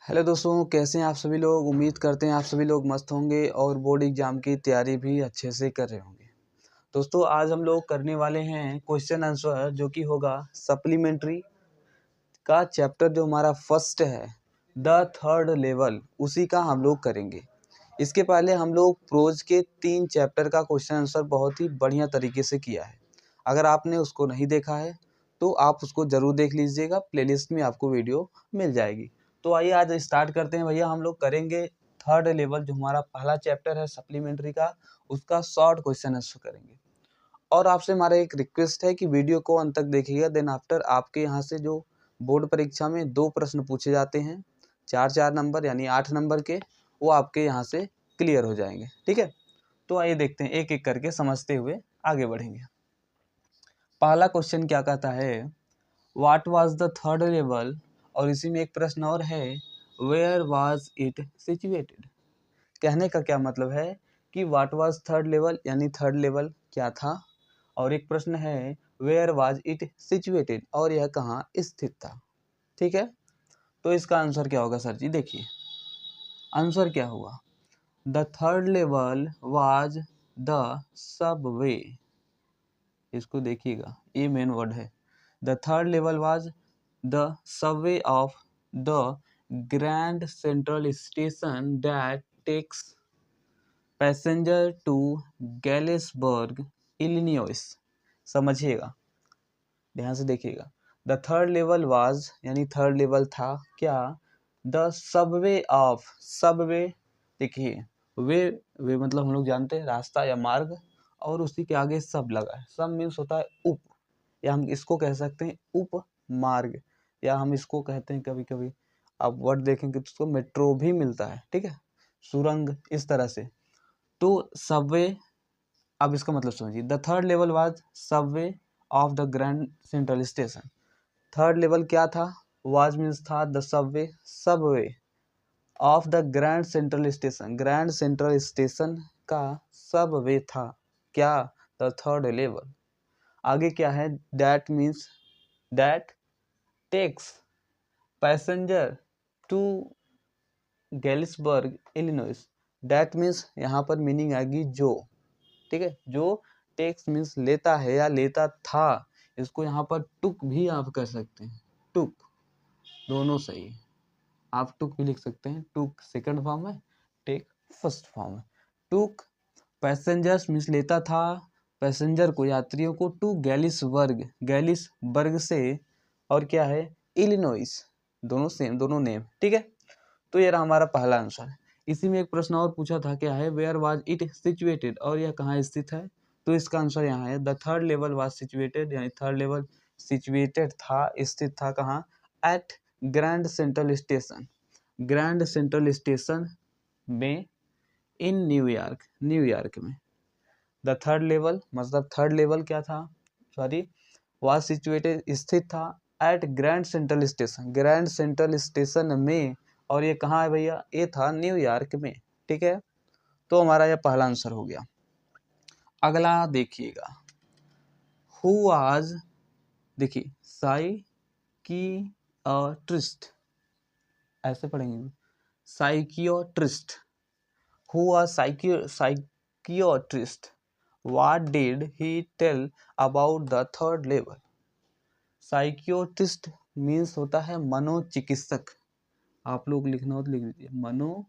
Hello दोस्तों, कैसे हैं आप सभी लोग। उम्मीद करते हैं आप सभी लोग मस्त होंगे और बोर्ड एग्जाम की तैयारी भी अच्छे से कर रहे होंगे। दोस्तों, आज हम लोग करने वाले हैं क्वेश्चन आंसर, जो कि होगा सप्लीमेंट्री का चैप्टर जो हमारा फर्स्ट है, द थर्ड लेवल, उसी का हम लोग करेंगे। इसके पहले हम लोग प्रोज के 3 चैप्टर का क्वेश्चन आंसर बहुत ही बढ़िया तरीके से किया है। अगर आपने उसको नहीं देखा है तो आप उसको ज़रूर देख लीजिएगा, प्लेलिस्ट में आपको वीडियो मिल जाएगी। तो आइए आज स्टार्ट करते हैं भैया। हम लोग करेंगे थर्ड लेवल, जो हमारा पहला चैप्टर है सप्लीमेंट्री का, उसका शॉर्ट क्वेश्चन आंसर करेंगे। और आपसे हमारा एक रिक्वेस्ट है कि वीडियो को अंत तक देखिएगा। देन आफ्टर आपके यहाँ से जो बोर्ड परीक्षा में 2 प्रश्न पूछे जाते हैं, 4-4 नंबर यानी 8 नंबर के, वो आपके यहाँ से क्लियर हो जाएंगे। ठीक है, तो आइए देखते हैं, एक एक करके समझते हुए आगे बढ़ेंगे। पहला क्वेश्चन क्या कहता है, what was the third level, और इसी में एक प्रश्न और है, वेयर वाज इट सिचुएटेड। कहने का क्या मतलब है कि व्हाट वाज थर्ड लेवल यानी थर्ड लेवल क्या था, और एक प्रश्न है वेयर वाज इट सिचुएटेड, और यह कहाँ स्थित था। ठीक है, तो इसका आंसर क्या होगा सर जी। देखिए आंसर क्या हुआ, the third level was the subway. इसको देखिएगा, ये मेन वर्ड है। The third level was the subway of the Grand Central station that takes passenger to Galesburg Illinois. समझिएगा, ध्यान से देखिएगा। द थर्ड लेवल वाज यानी थर्ड लेवल था क्या, द सबवे ऑफ, सबवे देखिए, वे मतलब हम लोग जानते हैं रास्ता या मार्ग, और उसी के आगे सब लगा है। सब मीन्स होता है उप, या हम इसको कह सकते हैं उप मार्ग, या हम इसको कहते हैं कभी कभी आप वर्ड देखेंगे तो उसको मेट्रो भी मिलता है। ठीक है, सुरंग, इस तरह से। तो सबवे, अब इसका मतलब समझिए, the third level was subway of the Grand Central station. Third level क्या था, वाज मीन्स था, the subway, subway of the Grand Central station, Grand Central station का सबवे था क्या, द थर्ड लेवल। आगे क्या है, that means that takes passenger to Galesburg Illinois. That means यहाँ पर मीनिंग आएगी जो। ठीक है, जो टेक्स मीन्स लेता है या लेता था, इसको यहाँ पर टुक भी आप कर सकते हैं, टुक, दोनों सही है। आप टुक भी लिख सकते हैं, टुक सेकंड फॉर्म है, टेक फर्स्ट फॉर्म है। टुक पैसेंजर्स मीन्स लेता था पैसेंजर को, यात्रियों को, टू गैलिसबर्ग, गैलिसबर्ग से, और क्या है, इलिनॉइस, दोनों सेम, दोनों नेम। ठीक है, तो ये रहा हमारा पहला आंसर। इसी में एक प्रश्न और पूछा था, क्या है, वेयर वाज इट सिचुएटेड, और यह कहाँ स्थित है। तो इसका आंसर यहाँ है, the third level was situated, यानी थर्ड लेवल सिचुएटेड था, स्थित था कहाँ, at Grand Central station, Grand Central Station में, इन न्यूयॉर्क, न्यूयॉर्क में। द थर्ड लेवल मतलब थर्ड लेवल क्या था, सॉरी, वाज सिचुएटेड, स्थित था, at Grand Central station, Grand Central Station में, और ये कहाँ है भैया, ये था न्यूयॉर्क में। ठीक है, तो हमारा यह पहला आंसर हो गया। अगला देखिएगा, हु वाज, देखिए साइकियाट्रिस्ट, ऐसे पढ़ेंगे, psychiatrist, who was psychiatrist, what did he tell about the third level. Psychiatrist means होता है मनोचिकित्सक। आप लोग लिखना हो तो लिख लीजिए मनो,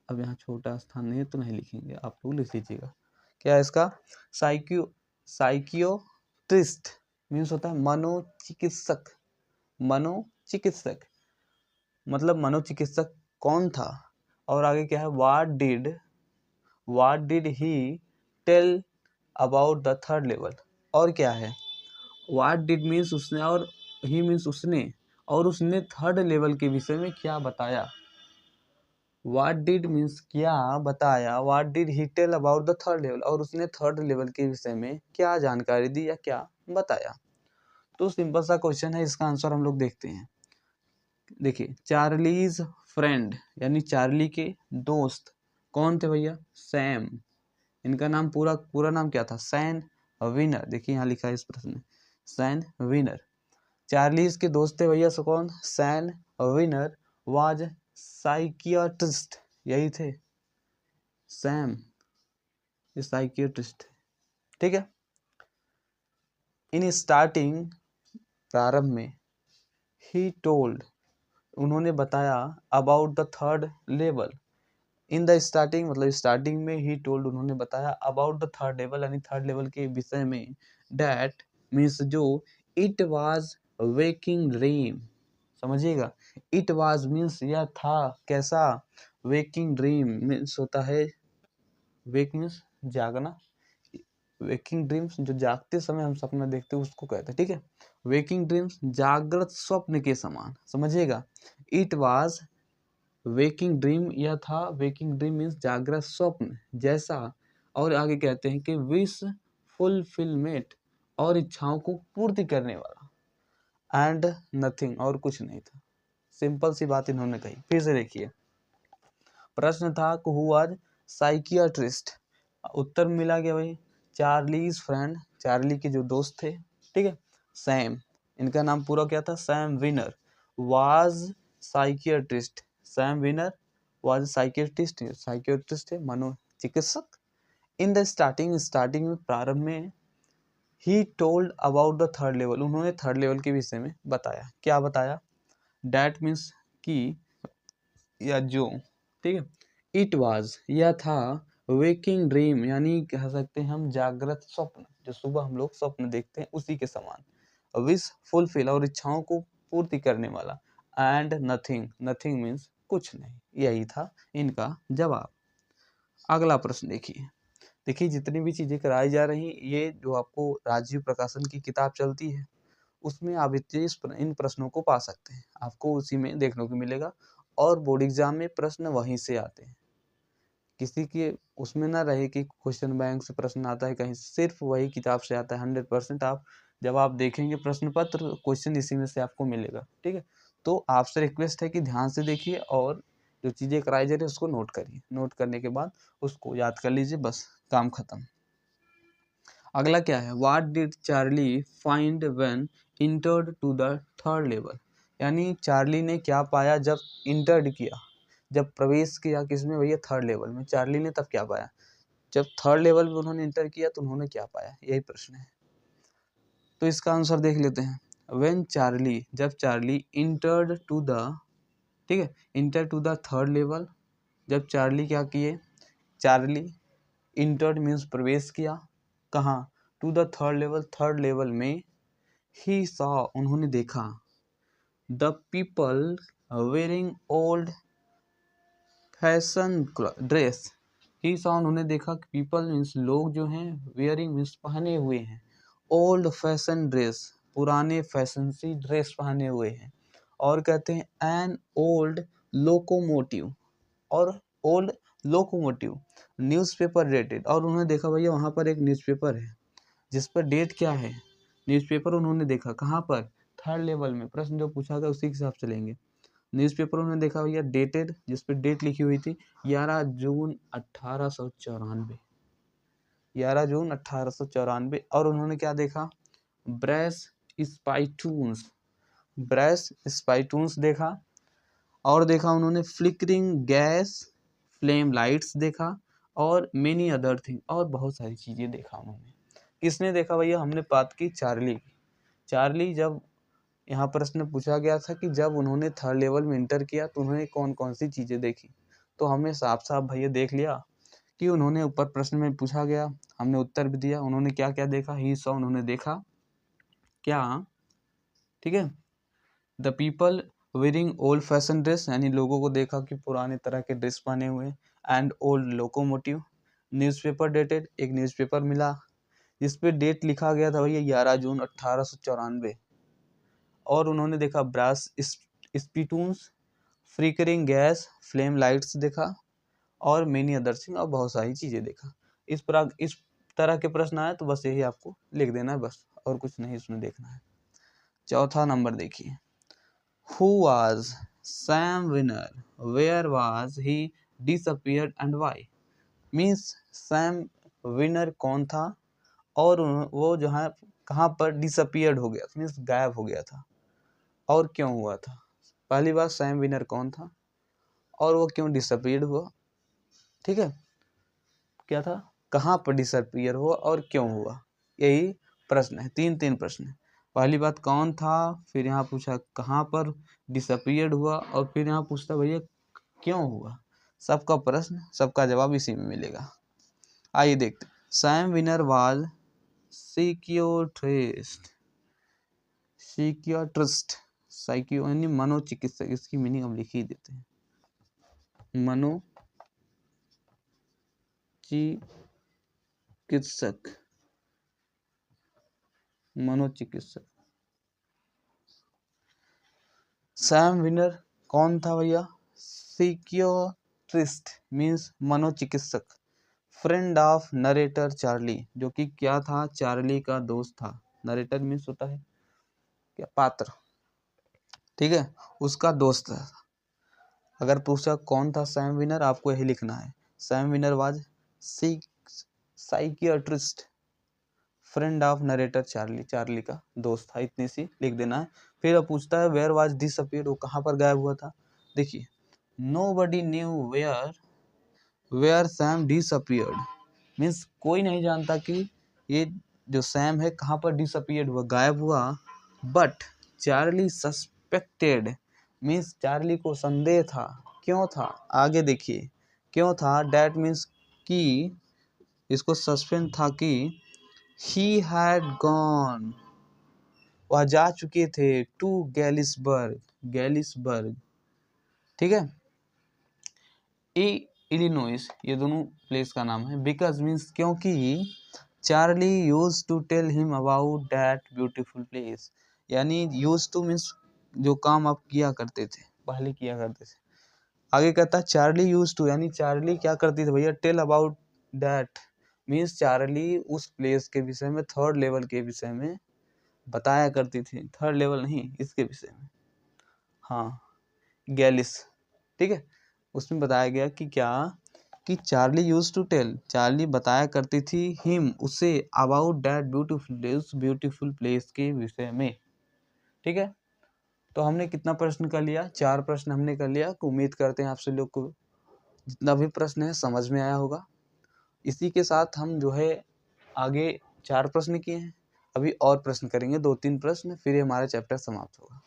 अब यहाँ छोटा स्थान नहीं है तो नहीं लिखेंगे, आप लोग लिख लीजिएगा। क्या है इसका, साइकियोट्रिस्ट मीन्स होता है मनोचिकित्सक, मनोचिकित्सक मतलब मनोचिकित्सक कौन था। और आगे क्या है, what did he tell about the third level, और क्या है, व्हाट डिड मीन्स उसने, और ही मीन्स उसने, और उसने थर्ड लेवल के विषय में क्या बताया। व्हाट डिड मीन्स क्या बताया, what did he tell about the third level, और उसने थर्ड लेवल के विषय में क्या जानकारी दी या क्या बताया। तो सिंपल सा क्वेश्चन है, इसका आंसर हम लोग देखते हैं। देखिए, चार्लीज फ्रेंड यानी चार्ली के दोस्त कौन थे भैया, सैम। इनका नाम पूरा नाम क्या था, सैन विनर। देखिए यहाँ लिखा है इस प्रश्न में, सैन विनर। चार्लीज के दोस्त थे भैया, सो कौन, सैन विनर वाज साइकियाट्रिस्ट, यही थे, सैम साइकियाट्रिस्ट, ठीक है। इन स्टार्टिंग, प्रारंभ में, ही टोल्ड, उन्होंने बताया, about the third level, in the starting मतलब स्टार्टिंग में, ही टोल्ड उन्होंने बताया, अबाउट द थर्ड लेवल यानी थर्ड लेवल के विषय में, डैट मीन्स जो, इट वाज वेकिंग ड्रीम, समझिएगा, इट वाज मीन्स यह था, कैसा, वेकिंग ड्रीम मीन्स होता है, वेक मीन्स जागना, वेकिंग ड्रीम्स जो जागते समय हम सपना देखते हैं उसको कहते हैं, ठीक है। वेकिंग ड्रीम्स जागृत स्वप्न के समान, समझिएगा, इट वाज वेकिंग ड्रीम, यह था, वेकिंग ड्रीम मीन्स जागृत स्वप्न जैसा, और आगे कहते हैं कि विश फुलफिलमेंट, और इच्छाओं को पूर्ति करने वाला, एंड नथिंग, और कुछ नहीं था। सिंपल सी बात इन्होंने कही। फिर से देखिए, प्रश्न था हु वाज साइकियाट्रिस्ट, उत्तर मिला गया भाई, चार्लीज फ्रेंड, चार्ली के जो दोस्त थे, ठीक है, सैम, इनका नाम पूरा क्या था, Sam winner, was psychiatrist, Sam winner was psychiatrist, psychiatrist है मनोचिकित्सक, इन द स्टार्टिंग, स्टार्टिंग में, प्रारंभ में, he told about the third level, उन्होंने थर्ड लेवल के विषय में बताया, क्या बताया, डैट मीन्स की, या जो, ठीक है, इट वाज, यह था, वेकिंग ड्रीम यानी कह सकते हैं हम जागृत स्वप्न, जो सुबह हम लोग स्वप्न देखते हैं उसी के समान, विश फुलफिल, और इच्छाओं को पूर्ति करने वाला, एंड नथिंग, नथिंग मीन्स कुछ नहीं, यही था इनका जवाब। अगला प्रश्न देखिए, देखिए जितनी भी चीजें कराई जा रही, ये जो आपको राजीव प्रकाशन की किताब चलती है उसमें आप इन प्रश्नों को पा सकते हैं, आपको उसी में देखने को मिलेगा, और बोर्ड एग्जाम में प्रश्न वहीं से आते हैं, किसी के उसमें ना रहे कि क्वेश्चन बैंक से प्रश्न आता है कहीं, सिर्फ वही किताब से आता है 100%। आप जब आप देखेंगे प्रश्न पत्र, क्वेश्चन इसी में से आपको मिलेगा, ठीक है। तो आपसे रिक्वेस्ट है कि ध्यान से देखिए, और जो चीज़ें कराई जा रही है उसको नोट करिए, नोट करने के बाद उसको याद कर लीजिए, बस काम खत्म। अगला क्या है, what did Charlie find when entered to the third level, यानी चार्ली ने क्या पाया जब इंटर्ड किया, जब प्रवेश किया किसमें भैया, थर्ड लेवल में, चार्ली ने तब क्या पाया, जब थर्ड लेवल में उन्होंने इंटर किया तो उन्होंने क्या पाया, यही प्रश्न है। तो इसका आंसर देख लेते हैं, व्हेन चार्ली, जब चार्ली इंटर्ड टू द, ठीक है, enter to the third level, जब चार्ली क्या किए, चार्ली इंटर्ड मीन्स प्रवेश किया, कहाँ, to the third level, third level में, ही सॉ, उन्होंने देखा, the people wearing old fashion dress, he saw, उन्होंने देखा, पीपल मीन्स लोग जो हैं, वेयरिंग मीन्स पहने हुए हैं, ओल्ड फैशन ड्रेस, पुराने फैशन सी ड्रेस पहने हुए हैं, और कहते हैं एन ओल्ड लोकोमोटिव, और ओल्ड लोकोमोटिव न्यूज़पेपर डेटेड, और उन्होंने देखा भैया वहाँ पर एक न्यूज़पेपर है जिस पर डेट क्या है, न्यूज़पेपर उन्होंने देखा कहाँ पर, थर्ड लेवल में, प्रश्न जो पूछा गया उसी के हिसाब से लेंगे, न्यूज़पेपर उन्होंने देखा भैया डेटेड, जिस पर डेट लिखी हुई थी 11 जून 1894, 11 जून 1894, और उन्होंने क्या देखा, ब्रेस स्पाइटून्स, ब्रेस स्पाइटून्स देखा, और देखा उन्होंने फ्लिकरिंग गैस फ्लेम लाइट्स देखा, और मेनी अदर थिंग, और बहुत सारी चीज़ें देखा उन्होंने। किसने देखा भैया, हमने बात की चार्ली की, चार्ली जब यहाँ प्रश्न पूछा गया था कि जब उन्होंने थर्ड लेवल में इंटर किया तो उन्होंने कौन कौन सी चीज़ें देखी, तो हमने साफ साफ भैया देख लिया कि उन्होंने, ऊपर प्रश्न में पूछा गया, हमने उत्तर भी दिया, उन्होंने क्या क्या देखा, ही सॉ, उन्होंने देखा क्या, ठीक है, the people wearing old fashion dress, यानी लोगों को देखा कि पुराने तरह के ड्रेस पहने हुए, and old locomotive, newspaper dated, एक न्यूज़पेपर मिला जिस पे डेट लिखा गया था भैया 11 जून 1894, और उन्होंने देखा brass spittoons, flickering gas flame lights देखा, और मेनी अदर थिंग, और बहुत सारी चीज़ें देखा। इस तरह के प्रश्न आए तो बस यही आपको लिख देना है, बस और कुछ नहीं इसमें देखना है। चौथा नंबर देखिए, who was Sam Winner, where was he disappeared and why, means Sam Winner कौन था, और वो जो है कहाँ पर डिसअपीयर्ड हो गया, मीन्स गायब हो गया था, और क्यों हुआ था, पहली बात सैम विनर कौन था और वो क्यों डिसअपीयर्ड हुआ, ठीक है, क्या था, कहाँ पर डिसअपीयर हुआ और क्यों हुआ, यही प्रश्न है। तीन प्रश्न है। पहली बात कौन था, फिर यहाँ पूछा कहाँ पर डिसअपीयर्ड हुआ और फिर यहाँ पूछता भैया क्यों हुआ। सबका प्रश्न सबका जवाब इसी में मिलेगा। आइए देखते। सैम विनर वाज साइकियाट्रिस्ट साइकियो यानी मनोचिकित्सक, इसकी मीनिंग हम लिख ही देते हैं, मनोचिकित्सक। सैम विनर कौन था भैया, साइकियाट्रिस्ट मीन्स मनोचिकित्सक, फ्रेंड ऑफ नरेटर चार्ली, जो कि क्या था, चार्ली का दोस्त था। नरेटर मीन्स होता है क्या, पात्र, ठीक है, उसका दोस्त था। अगर पूछा कौन था सैम विनर, आपको यही लिखना है, Sam winner was psychiatrist, friend of narrator Charlie, Charlie का दोस्त था, इतनी सी लिख देना है। फिर अब पूछता है वेयर वाज डिसअपीयर्ड, वो कहाँ पर गायब हुआ था। देखिए, nobody knew where Sam disappeared means कोई नहीं जानता कि ये जो सैम है कहाँ पर डिसअपीयर्ड हुआ, गायब हुआ। But Charlie suspected means Charlie को संदेह था। क्यों था, आगे देखिए क्यों था। डैट मीन्स कि इसको सस्पेंस था कि ही हैड गॉन वह जा चुके थे टू गैलिसबर्ग, ठीक है, इलिनोइस, ये दोनों प्लेस का नाम है। बिकॉज मीन्स क्योंकि Charlie use to tell him about that beautiful place, यानी यूज टू मीन्स जो काम आप किया करते थे, पहले किया करते थे। आगे कहता है चार्ली यूज टू यानी चार्ली क्या करती थी भैया, tell about that means Charlie उस प्लेस के विषय में, थर्ड लेवल के विषय में बताया करती थी, थर्ड लेवल नहीं इसके विषय में, हाँ गैलिस, ठीक है, उसमें बताया गया कि क्या, कि Charlie use to tell, Charlie बताया करती थी हिम उसे, अबाउट दैट ब्यूटीफुल प्लेस, उस ब्यूटीफुल प्लेस के विषय में, ठीक है। तो हमने कितना प्रश्न कर लिया, 4 प्रश्न हमने कर लिया। उम्मीद करते हैं आपसे लोग को जितना भी प्रश्न है समझ में आया होगा। इसी के साथ हम जो है आगे 4 प्रश्न किए हैं, अभी और प्रश्न करेंगे 2-3 प्रश्न, फिर हमारा चैप्टर समाप्त होगा।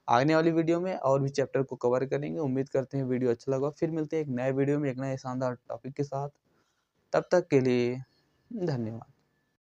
आने वाली वीडियो में और भी चैप्टर को कवर करेंगे। उम्मीद करते हैं वीडियो अच्छा लगा। फिर मिलते हैं एक नए वीडियो में एक नए शानदार टॉपिक के साथ। तब तक के लिए धन्यवाद।